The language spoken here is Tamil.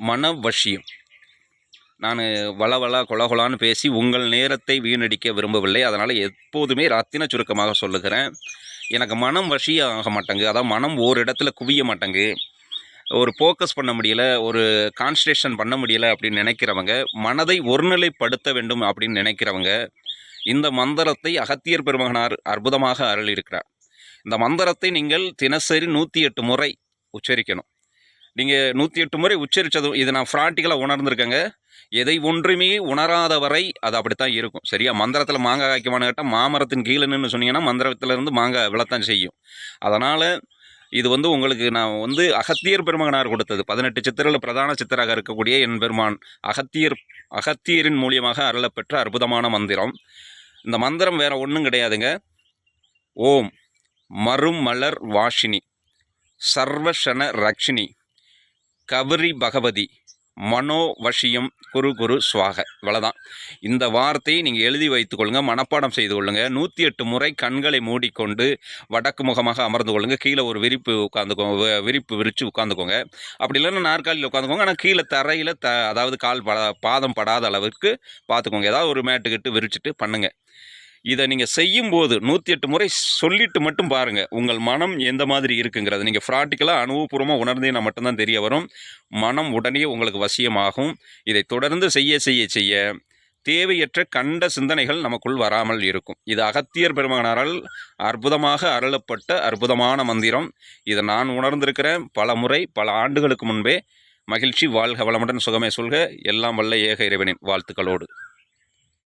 மனவசியம். நான் வளவள கொலகொலான்னு பேசி உங்கள் நேரத்தை வீணடிக்க விரும்பவில்லை. அதனால் எப்போதுமே ரத்தின சுருக்கமாக சொல்லுகிறேன். எனக்கு மனம் வசியம் ஆக மாட்டேங்கு. அதாவது மனம் ஓரிடத்துல குவிய மாட்டேங்கு. ஒரு ஃபோக்கஸ் பண்ண முடியல, ஒரு கான்சன்ட்ரேஷன் பண்ண முடியலை அப்படின்னு நினைக்கிறவங்க, மனதை ஒருநிலைப்படுத்த வேண்டும் அப்படின்னு நினைக்கிறவங்க, இந்த மந்திரத்தை அகத்தியர் பெருமகனார் அற்புதமாக அருளியிருக்கிறார். இந்த மந்திரத்தை நீங்கள் தினசரி 108 முறை உச்சரிக்கணும். நீங்கள் 108 முறை உச்சரித்ததும், இதை நான் ப்ராக்டிக்கலாக உணர்ந்திருக்கேங்க. எதை ஒன்றுமே உணராத வரை அது அப்படித்தான் இருக்கும். சரியா? மந்திரத்தில் மாங்காய் காய்க்குமான்னு கேட்டால், மாமரத்தின் கீழே நின்று சொன்னீங்கன்னா மந்திரத்திலேருந்து மாங்காய் விழத்தான் செய்யும். அதனால் இது உங்களுக்கு நான் அகத்தியர் பெருமகனார் கொடுத்தது. 18 சித்தர்கள் பிரதான சித்தராக இருக்கக்கூடிய என் பெருமான் அகத்தியரின் மூலியமாக அருளப்பெற்ற அற்புதமான மந்திரம். இந்த மந்திரம் வேற ஒன்றும் கிடையாதுங்க. ஓம் மறுமலர் வாஷினி சர்வஷன ரக்ஷினி கவரி பகவதி மனோவசியம் குரு குரு சுவாக. இவ்வளோதான். இந்த வார்த்தையை நீங்கள் எழுதி வைத்துக்கொள்ளுங்க, மனப்பாடம் செய்து கொள்ளுங்க. 108 முறை கண்களை மூடிக்கொண்டு வடக்கு முகமாக அமர்ந்து கொள்ளுங்க. கீழே ஒரு விரிப்பு விரித்து உட்காந்துக்கோங்க. அப்படி இல்லைன்னா நாற்காலியில் உட்காந்துக்கோங்க. ஆனால் கீழே தரையில் அதாவது பாதம் படாத அளவுக்கு பார்த்துக்கோங்க. ஏதாவது ஒரு மேட்டுக்கிட்டு விரிச்சிட்டு பண்ணுங்கள். இதை நீங்கள் செய்யும்போது 108 முறை சொல்லிட்டு மட்டும் பாருங்கள், உங்கள் மனம் எந்த மாதிரி இருக்குங்கிறது நீங்கள் ப்ராக்டிக்கலாக அனுபவபூர்வமாக உணர்ந்தீங்கன்னா மட்டும்தான் தெரிய வரும். மனம் உடனே உங்களுக்கு வசியமாகும். இதை தொடர்ந்து செய்ய செய்ய செய்ய தேவையற்ற கண்ட சிந்தனைகள் நமக்குள் வராமல் இருக்கும். இது அகத்தியர் பெருமகனாரால் அற்புதமாக அருளப்பட்ட அற்புதமான மந்திரம். இதை நான் உணர்ந்திருக்கிறேன் பல முறை, பல ஆண்டுகளுக்கு முன்பே. மகிழ்ச்சி, வாழ்க வளமுடன், சுகமே சொல்க. எல்லாம் வல்ல ஏக இறைவனின் வாழ்த்துக்களோடு.